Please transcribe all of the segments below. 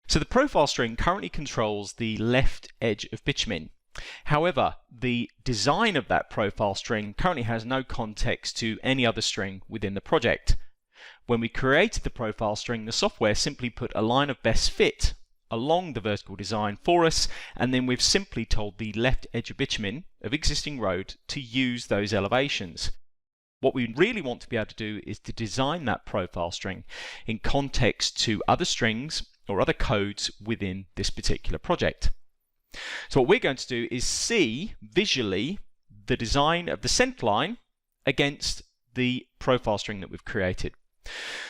So the profile string currently controls the left edge of bitumen. However, the design of that profile string currently has no context to any other string within the project. When we created the profile string, the software simply put a line of best fit along the vertical design for us, and then we've simply told the left edge of bitumen of existing road to use those elevations. What we really want to be able to do is to design that profile string in context to other strings or other codes within this particular project. So what we're going to do is see visually the design of the center line against the profile string that we've created.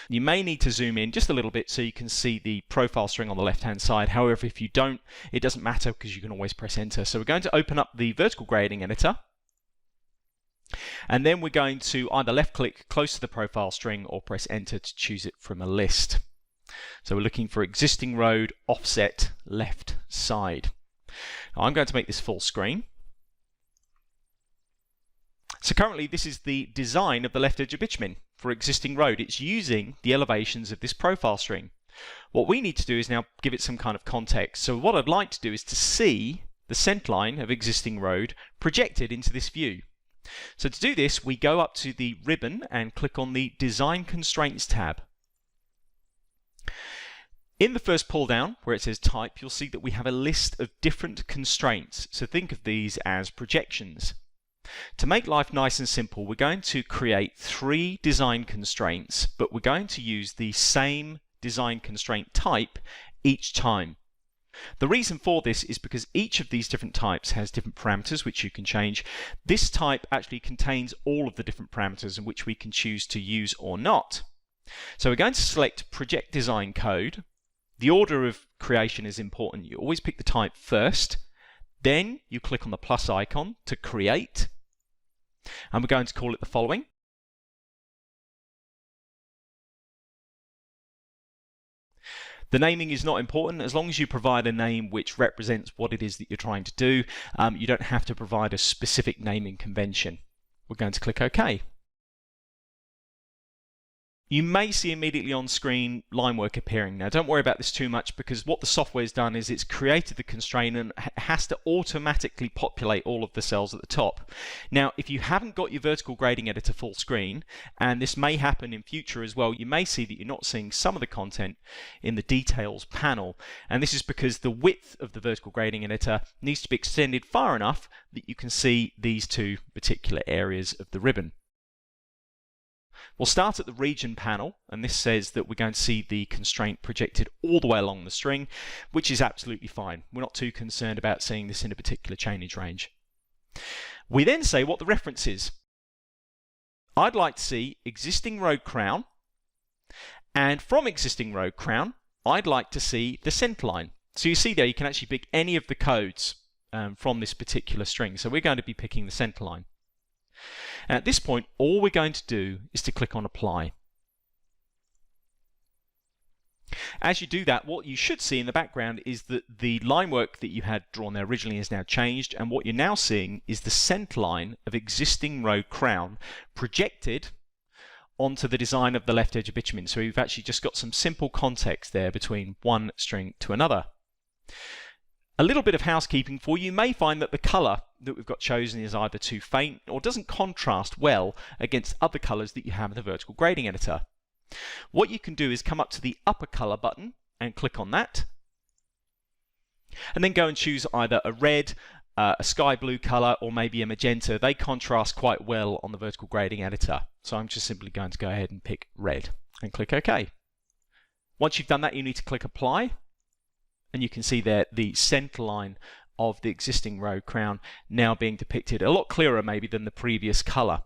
You may need to zoom in just a little bit so you can see the profile string on the left hand side. However, if you don't, it doesn't matter because you can always press enter. So we're going to open up the vertical grading editor, and then we're going to either left click close to the profile string or press enter to choose it from a list. So we're looking for existing road offset left side. Now I'm going to make this full screen. So currently this is the design of the left edge of bitumen for existing road. It's using the elevations of this profile string. What we need to do is now give it some kind of context. So what I'd like to do is to see the center line of existing road projected into this view. So to do this, we go up to the ribbon and click on the Design Constraints tab. In the first pull down where it says type, you'll see that we have a list of different constraints. So think of these as projections. To make life nice and simple, we're going to create 3 design constraints, but we're going to use the same design constraint type each time. The reason for this is because each of these different types has different parameters which you can change. This type actually contains all of the different parameters in which we can choose to use or not. So we're going to select Project Design Code. The order of creation is important. You always pick the type first, then you click on the plus icon to create, and we're going to call it the following. The naming is not important as long as you provide a name which represents what it is that you're trying to do. You don't have to provide a specific naming convention. We're going to click OK. You may see immediately on screen line work appearing. Now don't worry about this too much because what the software has done is it's created the constraint and has to automatically populate all of the cells at the top. Now if you haven't got your vertical grading editor full screen, and this may happen in future as well, you may see that you're not seeing some of the content in the details panel, and this is because the width of the vertical grading editor needs to be extended far enough that you can see these 2 particular areas of the ribbon. We'll start at the region panel, and this says that we're going to see the constraint projected all the way along the string, which is absolutely fine. We're not too concerned about seeing this in a particular chainage range. We then say what the reference is. I'd like to see existing road crown, and from existing road crown, I'd like to see the center line. So you see there, you can actually pick any of the codes from this particular string. So we're going to be picking the center line. At this point, all we're going to do is to click on Apply. As you do that, what you should see in the background is that the line work that you had drawn there originally is now changed, and what you're now seeing is the center line of existing road crown projected onto the design of the left edge of bitumen. So we've actually just got some simple context there between one string to another. A little bit of housekeeping for you. You may find that the colour that we've got chosen is either too faint or doesn't contrast well against other colours that you have in the vertical grading editor. What you can do is come up to the upper colour button and click on that, and then go and choose either a red, a sky blue colour, or maybe a magenta. They contrast quite well on the vertical grading editor. So I'm just simply going to go ahead and pick red and click OK. Once you've done that, you need to click Apply. And you can see there the center line of the existing road crown now being depicted a lot clearer maybe than the previous color.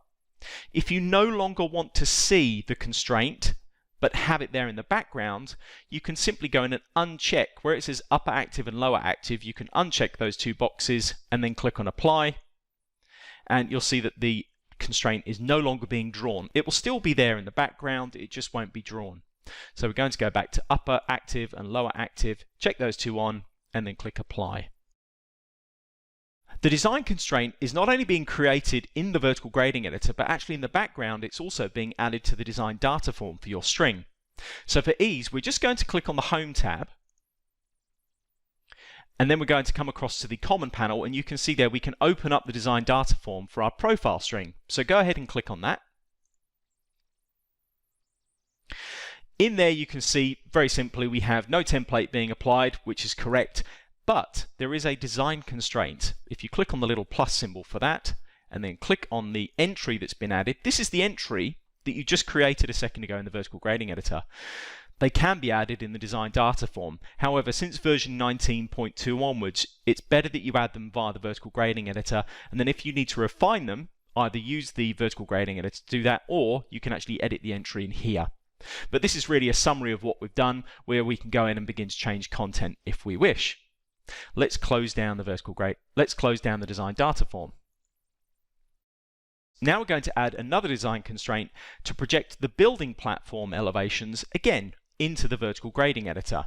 If you no longer want to see the constraint but have it there in the background, you can simply go in and uncheck where it says upper active and lower active. You can uncheck those 2 boxes and then click on Apply, and you'll see that the constraint is no longer being drawn. It will still be there in the background, it just won't be drawn. So we're going to go back to upper active and lower active, check those 2 on, and then click Apply. The design constraint is not only being created in the vertical grading editor, but actually in the background it's also being added to the design data form for your string. So for ease, we're just going to click on the Home tab, And then we're going to come across to the common panel, and you can see there we can open up the design data form for our profile string. So go ahead and click on that. In there you can see very simply we have no template being applied, which is correct, but there is a design constraint. If you click on the little plus symbol for that and then click on the entry that's been added, this is the entry that you just created a second ago in the vertical grading editor. They can be added in the design data form. However, since version 19.2 onwards, it's better that you add them via the vertical grading editor, and then if you need to refine them, either use the vertical grading editor to do that, or you can actually edit the entry in here. But this is really a summary of what we've done, where we can go in and begin to change content if we wish. Let's close down the design data form. Now we're going to add another design constraint to project the building platform elevations again into the vertical grading editor.